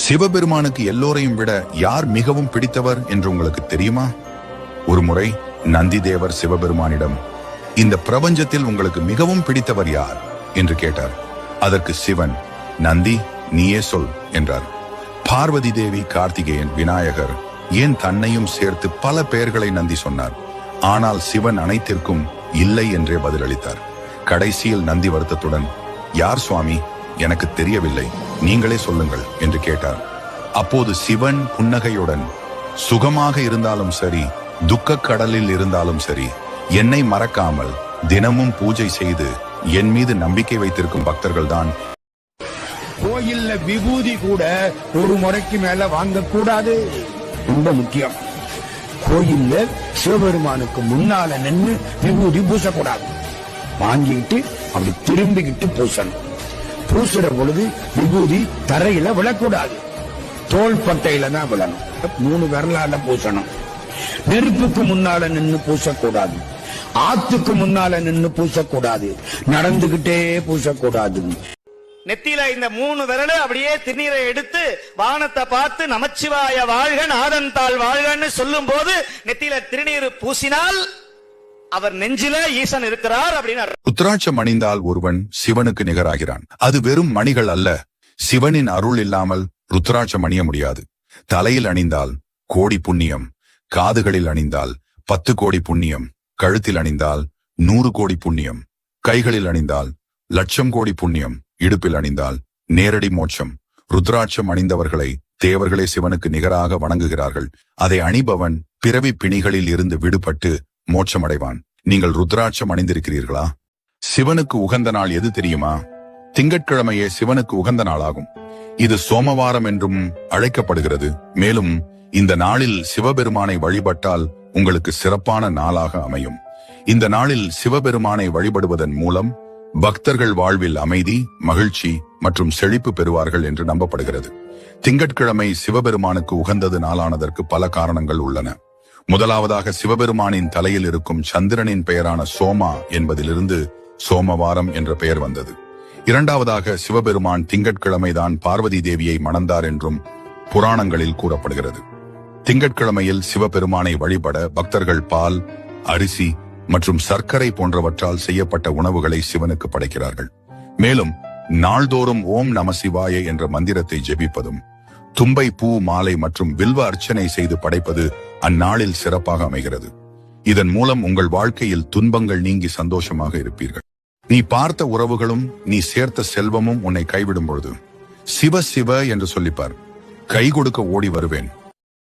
சிவபெருமானுக்கு எல்லோரையும் விட யார் மிகவும் பிடித்தவர் என்று உங்களுக்கு தெரியுமா? ஒரு முறை நந்தி தேவர் சிவபெருமானிடம், இந்த பிரபஞ்சத்தில் உங்களுக்கு மிகவும் பிடித்தவர் யார் என்று கேட்டார். அதற்கு சிவன், நந்தி, நீயே சொல் என்றார். பார்வதி தேவி, கார்த்திகேயன், விநாயகர், ஏன் தன்னையும் சேர்த்து பல பெயர்களை நந்தி சொன்னார். ஆனால் சிவன் அனைத்திற்கும் இல்லை என்றே பதிலளித்தார். கடைசியில் நந்தி வருத்தத்துடன், யார் சுவாமி, எனக்கு தெரியவில்லை, நீங்களே சொல்லுங்கள் என்று கேட்டார். அப்போது சிவன் புன்னகையுடன், சுகமாக இருந்தாலும் சரி, துக்க கடலில் இருந்தாலும் சரி, என்னை மறக்காமல் தினமும் பூஜை செய்து என் மீது நம்பிக்கை வைத்திருக்கும் பக்தர்கள் தான். கோயில்ல விபூதி கூட ஒரு முறைக்கு மேல வாங்கக்கூடாது. ரொம்ப முக்கியம். கோயில்ல சிவபெருமானுக்கு முன்னால நின்று விபூதி பூசக்கூடாது. வாங்கிட்டு அப்படி திரும்பிக்கிட்டு பூசணும். பூசுற பொழுது விபூதி தரையில விழக்கூடாது. தோல் பட்டையில தான் விழணும். 3 விரலால பூசணும். நெருப்புக்கு முன்னால நின்று பூசக்கூடாது. ஆத்துக்கு முன்னால நின்று பூசக்கூடாது. நடந்துகிட்டே பூசக்கூடாது. நெத்தியில இந்த 3 விரல் அப்படியே திருநீரை எடுத்து வானத்தை பார்த்து நமச்சிவாய வாழ்க நாதன் தாள் வாழ்கன்னு சொல்லும் போது நெத்தியில திருநீர் பூசினால் அவர் நெஞ்சில ஈசன் இருக்கிறார் அப்படின்னு. ருத்ராட்சம் அணிந்தால் ஒருவன் சிவனுக்கு நிகராகிறான். அது வெறும் மணிகள் அல்ல. சிவனின் அருள் இல்லாமல் ருத்ராட்சம் அணிய முடியாது. தலையில் அணிந்தால் கோடி புண்ணியம், காதுகளில் அணிந்தால் 10 கோடி புண்ணியம், கழுத்தில் அணிந்தால் 100 கோடி புண்ணியம், கைகளில் அணிந்தால் 1,00,000 கோடி புண்ணியம், இடுப்பில் அணிந்தால் நேரடி மோட்சம். ருத்ராட்சம் அணிந்தவர்களை தேவர்களே சிவனுக்கு நிகராக வணங்குகிறார்கள். அதை அணிபவன் பிறவி பிணிகளில் இருந்து விடுபட்டு மோட்சம் அடைவான். நீங்கள் ருத்ராட்சம் அணிந்திருக்கிறீர்களா? சிவனுக்கு உகந்த நாள் எது தெரியுமா? திங்கட்கிழமையே சிவனுக்கு உகந்த நாளாகும். இது சோமவாரம் என்றும் அழைக்கப்படுகிறது. மேலும் இந்த நாளில் சிவபெருமானை வழிபட்டால் உங்களுக்கு சிறப்பான நாளாக அமையும். இந்த நாளில் சிவபெருமானை வழிபடுவதன் மூலம் பக்தர்கள் வாழ்வில் அமைதி, மகிழ்ச்சி மற்றும் செழிப்பு பெறுவார்கள் என்று நம்பப்படுகிறது. திங்கட்கிழமை சிவபெருமானுக்கு உகந்தது நாளானதற்கு பல காரணங்கள் உள்ளன. முதலாவதாக, சிவபெருமானின் தலையில் இருக்கும் சந்திரனின் பெயரான சோமா என்பதிலிருந்து சோமவாரம் என்ற பெயர் வந்தது. இரண்டாவதாக, சிவபெருமான் திங்கட்கிழமைதான் பார்வதி தேவியை மணந்தார் என்றும் புராணங்களில் கூறப்படுகிறது. திங்கட்கிழமையில் சிவபெருமானை வழிபட பக்தர்கள் பால், அரிசி மற்றும் சர்க்கரை போன்றவற்றால் செய்யப்பட்ட உணவுகளை சிவனுக்கு படைக்கிறார்கள். மேலும் நாள்தோறும் ஓம் நம சிவாய என்ற மந்திரத்தை ஜெபிப்பதும், தும்பை பூ மாலை மற்றும் வில்வ அர்ச்சனை செய்து படைப்பது அந்நாளில் சிறப்பாக அமைகிறது. இதன் மூலம் உங்கள் வாழ்க்கையில் துன்பங்கள் நீங்கி சந்தோஷமாக இருப்பீர்கள். நீ பார்த்த உறவுகளும் நீ சேர்த்த செல்வமும் உன்னை கைவிடும் பொழுது சிவ சிவ என்று சொல்லிப்பார். கை கொடுக்க ஓடி வருவேன்,